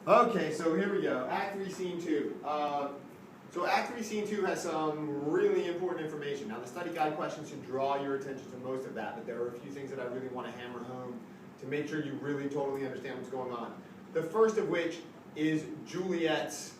Okay, so here we go. Act 3, Scene 2. So Act 3, Scene 2 has some really important information. Now, the study guide questions should draw your attention to most of that, but there are a few things that I really want to hammer home to make sure you really totally understand what's going on. The first of which is Juliet's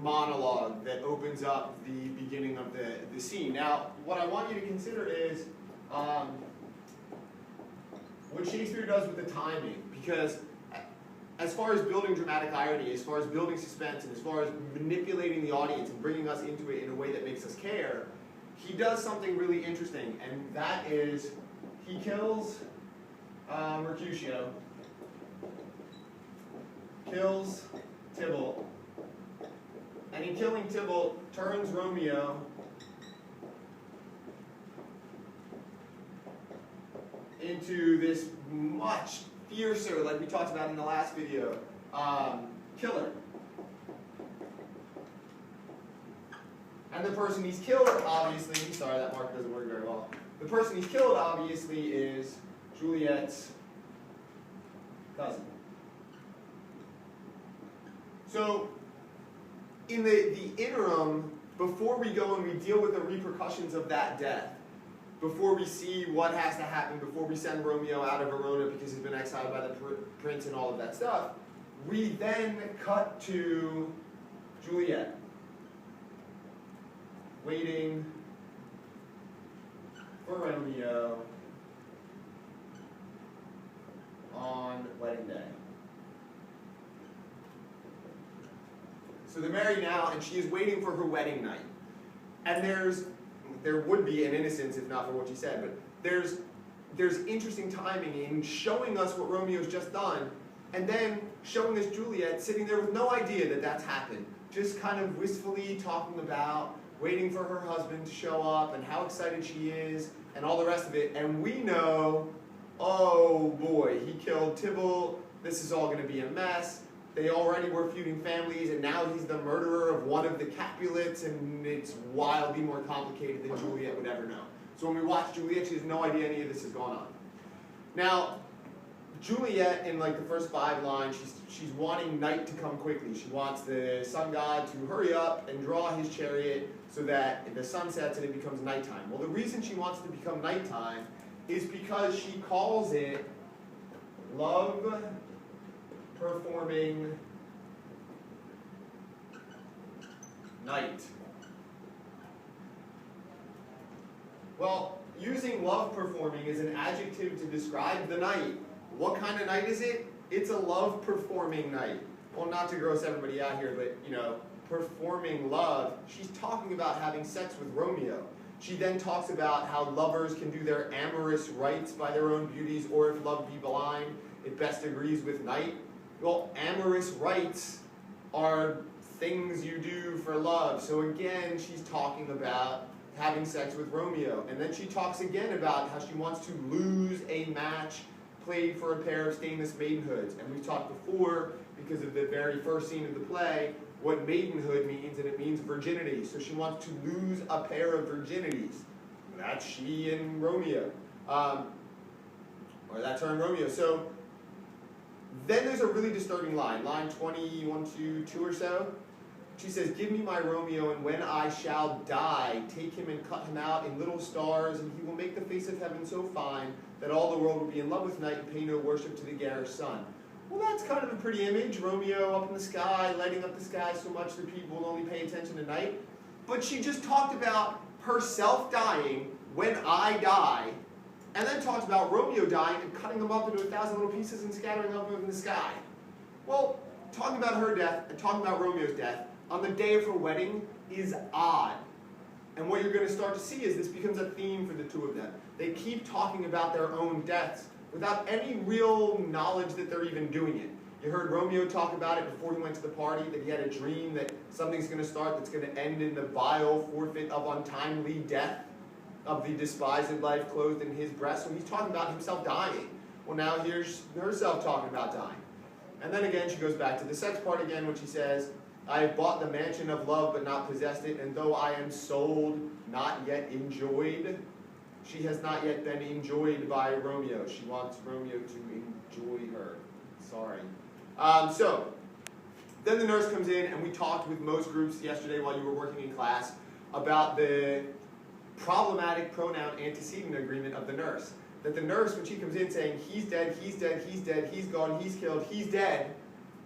monologue that opens up the beginning of the scene. Now, what I want you to consider is what Shakespeare does with the timing, because as far as building dramatic irony, as far as building suspense, and as far as manipulating the audience and bringing us into it in a way that makes us care, he does something really interesting, and that is he kills Mercutio, kills Tybalt, and in killing Tybalt turns Romeo into this much fiercer, like we talked about in the last video, killer. And the person he's killed, obviously, sorry that mark doesn't work very well. The person he's killed, obviously, is Juliet's cousin. So, in the interim, before we go and we deal with the repercussions of that death, before we see what has to happen, before we send Romeo out of Verona because he's been exiled by the prince and all of that stuff, we then cut to Juliet, waiting for Romeo on wedding day. So they're married now, and she is waiting for her wedding night. And there would be an innocence if not for what she said, but there's interesting timing in showing us what Romeo's just done, and then showing us Juliet sitting there with no idea that that's happened, just kind of wistfully talking about waiting for her husband to show up and how excited she is and all the rest of it, and we know, oh boy, he killed Tybalt, this is all going to be a mess. They already were feuding families, and now he's the murderer of one of the Capulets, and it's wildly more complicated than Juliet would ever know. So when we watch Juliet, she has no idea any of this is going on. Now, Juliet, in like the first 5 lines, she's wanting night to come quickly. She wants the sun god to hurry up and draw his chariot so that the sun sets and it becomes nighttime. Well, the reason she wants to become nighttime is because she calls it love performing night. Well, using love performing as an adjective to describe the night, what kind of night is it? It's a love performing night. Well, not to gross everybody out here, but performing love. She's talking about having sex with Romeo. She then talks about how lovers can do their amorous rites by their own beauties, or if love be blind, it best agrees with night. Well, amorous rites are things you do for love. So again, she's talking about having sex with Romeo. And then she talks again about how she wants to lose a match played for a pair of stainless maidenhoods. And we've talked before, because of the very first scene of the play, what maidenhood means, and it means virginity. So she wants to lose a pair of virginities. That's she and Romeo. Or that's her and Romeo. So then there's a really disturbing line, line 21 to 2 or so. She says, "Give me my Romeo, and when I shall die, take him and cut him out in little stars, and he will make the face of heaven so fine that all the world will be in love with night and pay no worship to the garish sun." Well, that's kind of a pretty image, Romeo up in the sky, lighting up the sky so much that people will only pay attention at night. But she just talked about herself dying when I die, and then talked about Romeo dying and cutting them up into 1,000 little pieces and scattering them up in the sky. Well, talking about her death and talking about Romeo's death on the day of her wedding is odd. And what you're going to start to see is this becomes a theme for the two of them. They keep talking about their own deaths without any real knowledge that they're even doing it. You heard Romeo talk about it before he went to the party, that he had a dream that something's going to start that's going to end in the vile forfeit of untimely death of the despised life clothed in his breast. So he's talking about himself dying. Well, now here's herself talking about dying. And then again, she goes back to the sex part again, when she says, "I have bought the mansion of love, but not possessed it, and though I am sold, not yet enjoyed." She has not yet been enjoyed by Romeo. She wants Romeo to enjoy her. Sorry. So, Then the nurse comes in, and we talked with most groups yesterday while you were working in class about the problematic pronoun antecedent agreement of the nurse. That the nurse, when she comes in saying, he's dead, he's dead, he's dead, he's gone, he's killed, he's dead,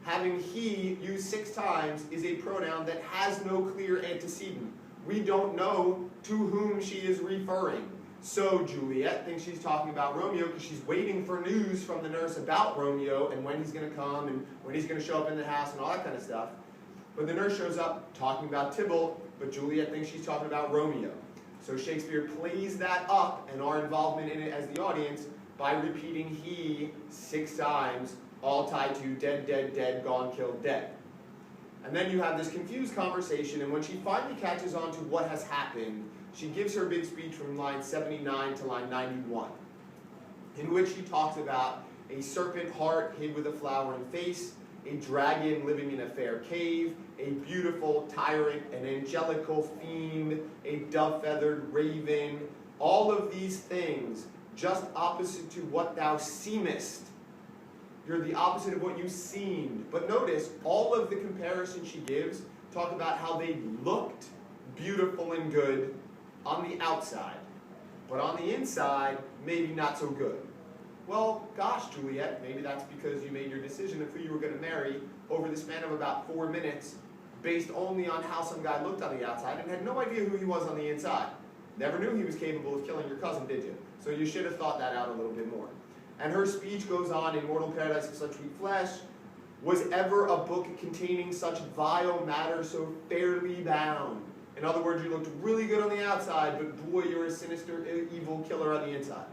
having he used 6 times is a pronoun that has no clear antecedent. We don't know to whom she is referring. So Juliet thinks she's talking about Romeo because she's waiting for news from the nurse about Romeo and when he's going to come and when he's going to show up in the house and all that kind of stuff. But the nurse shows up talking about Tybalt, but Juliet thinks she's talking about Romeo. So Shakespeare plays that up and our involvement in it as the audience by repeating he 6 times, all tied to dead, dead, dead, gone, killed, dead. And then you have this confused conversation, and when she finally catches on to what has happened, she gives her big speech from line 79 to line 91, in which she talks about a serpent heart hid with a flowering face, a dragon living in a fair cave, a beautiful tyrant, an angelical fiend, a dove-feathered raven, all of these things just opposite to what thou seemest. You're the opposite of what you seemed. But notice, all of the comparisons she gives talk about how they looked beautiful and good on the outside, but on the inside, maybe not so good. Well, gosh, Juliet, maybe that's because you made your decision of who you were going to marry over the span of about 4 minutes, based only on how some guy looked on the outside and had no idea who he was on the inside. Never knew he was capable of killing your cousin, did you? So you should have thought that out a little bit more. And her speech goes on, Immortal Paradise of such sweet flesh, was ever a book containing such vile matter so fairly bound. In other words, you looked really good on the outside, but boy, you're a sinister, evil killer on the inside.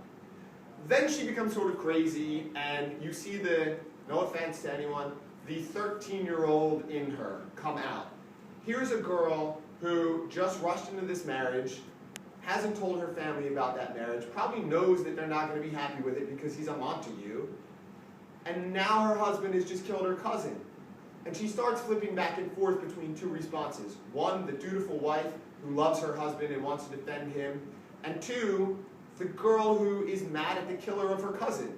Then she becomes sort of crazy, and you see the, no offense to anyone, the 13-year-old in her come out. Here's a girl who just rushed into this marriage, hasn't told her family about that marriage, probably knows that they're not going to be happy with it because he's a Montague, and now her husband has just killed her cousin. And she starts flipping back and forth between 2 responses. 1, the dutiful wife who loves her husband and wants to defend him, and 2, the girl who is mad at the killer of her cousin.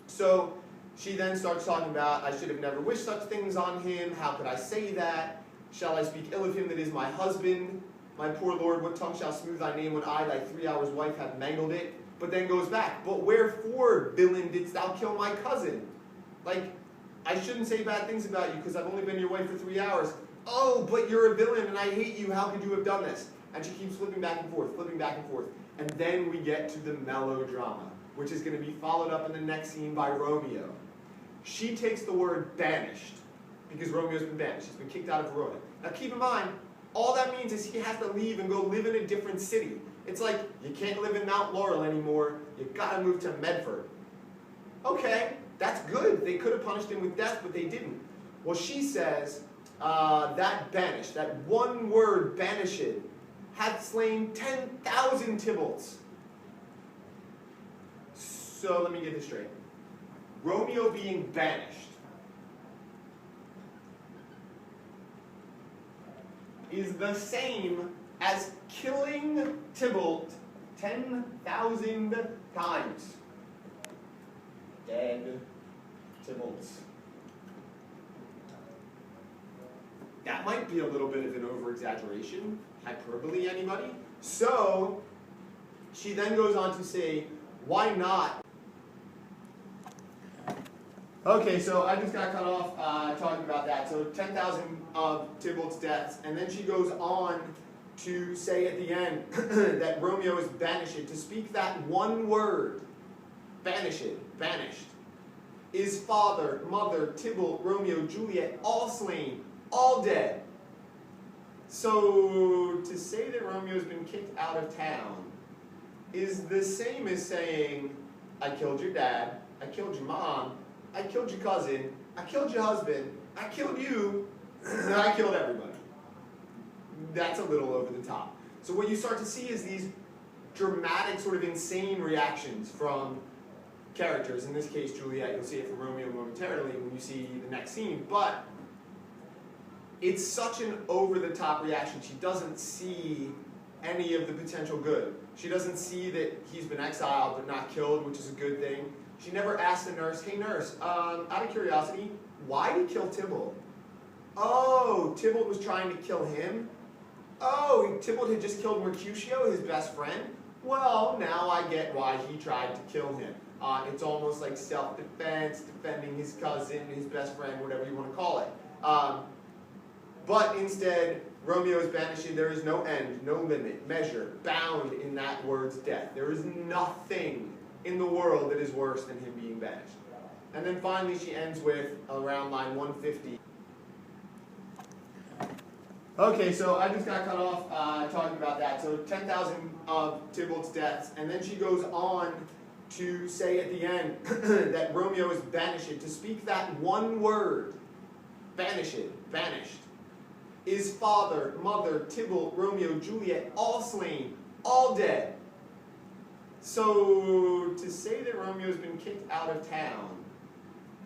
So she then starts talking about, I should have never wished such things on him, how could I say that? Shall I speak ill of him that is my husband? My poor Lord, what tongue shall smooth thy name when I, thy 3 hours wife, have mangled it? But then goes back, but wherefore, villain, didst thou kill my cousin? Like, I shouldn't say bad things about you because I've only been your wife for 3 hours. Oh, but you're a villain and I hate you, how could you have done this? And she keeps flipping back and forth, flipping back and forth. And then we get to the melodrama, which is going to be followed up in the next scene by Romeo. She takes the word banished, because Romeo's been banished. He's been kicked out of Verona. Now keep in mind, all that means is he has to leave and go live in a different city. It's like, you can't live in Mount Laurel anymore, you've got to move to Medford. Okay, that's good. They could have punished him with death, but they didn't. Well, she says, that banished, that one word, banished, hath slain 10,000 Tybalts. So let me get this straight. Romeo being banished is the same as killing Tybalt 10,000 times. Dead Tybalts. That might be a little bit of an over-exaggeration. Hyperbole, anybody? So, she then goes on to say, why not? Okay, so I just got cut off talking about that. So 10,000 of Tybalt's deaths, and then she goes on to say at the end that Romeo is banished. To speak that one word, banished, banished, is father, mother, Tybalt, Romeo, Juliet, all slain, all dead. So to say that Romeo's been kicked out of town is the same as saying, I killed your dad, I killed your mom, I killed your cousin, I killed your husband, I killed you, I killed everybody. That's a little over the top. So what you start to see is these dramatic, sort of insane reactions from characters. In this case, Juliet. You'll see it from Romeo momentarily when you see the next scene. But it's such an over-the-top reaction. She doesn't see any of the potential good. She doesn't see that he's been exiled but not killed, which is a good thing. She never asks the nurse, hey nurse, out of curiosity, why did he kill Tybalt? Oh, Tybalt was trying to kill him? Oh, Tybalt had just killed Mercutio, his best friend? Well, now I get why he tried to kill him. It's almost like self-defense, defending his cousin, his best friend, whatever you want to call it. But instead, Romeo is banished. There is no end, no limit, measure, bound in that word's death. There is nothing in the world that is worse than him being banished. And then finally she ends with, around line 150. Okay, so I just got cut off talking about that. So 10,000 of Tybalt's deaths, and then she goes on to say at the end that Romeo is banished. To speak that one word, banished, banished, is father, mother, Tybalt, Romeo, Juliet, all slain, all dead. So to say that Romeo's been kicked out of town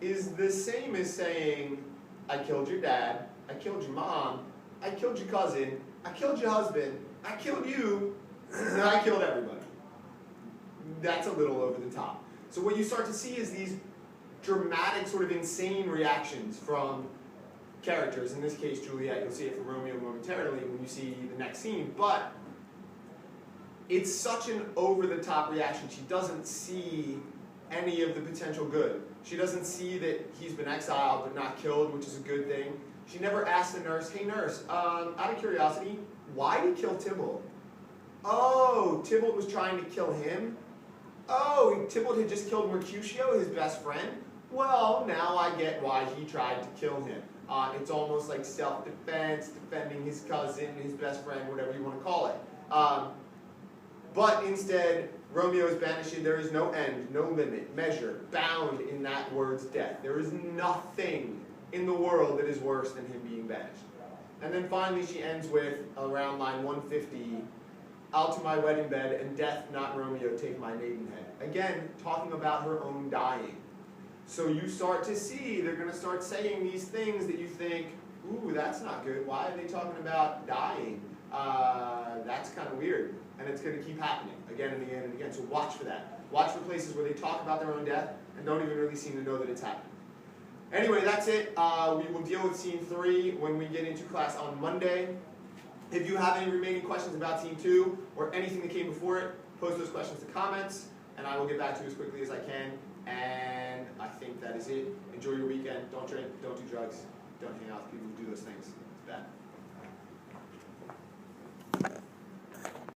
is the same as saying, I killed your dad, I killed your mom, I killed your cousin, I killed your husband, I killed you, I killed everybody. That's a little over the top. So what you start to see is these dramatic, sort of insane reactions from characters. In this case, Juliet. You'll see it from Romeo momentarily when you see the next scene. But it's such an over-the-top reaction. She doesn't see any of the potential good. She doesn't see that he's been exiled but not killed, which is a good thing. She never asked the nurse, hey nurse, out of curiosity, why did he kill Tybalt? Oh, Tybalt was trying to kill him? Oh, Tybalt had just killed Mercutio, his best friend? Well, now I get why he tried to kill him. It's almost like self-defense, defending his cousin, his best friend, whatever you want to call it. But instead, Romeo is banished. There is no end, no limit, measure, bound in that word's death. There is nothing in the world that is worse than him being banished. And then finally she ends with, around line 150, out to my wedding bed, and death, not Romeo, take my maidenhead. Again, talking about her own dying. So you start to see, they're going to start saying these things that you think, ooh, that's not good. Why are they talking about dying? That's kind of weird. And it's going to keep happening again and again and again. So watch for that. Watch for places where they talk about their own death and don't even really seem to know that it's happening. Anyway, that's it. We will deal with scene 3 when we get into class on Monday. If you have any remaining questions about scene 2 or anything that came before it, post those questions to comments, and I will get back to you as quickly as I can. And I think that is it. Enjoy your weekend. Don't drink. Don't do drugs. Don't hang out with people who do those things. It's bad.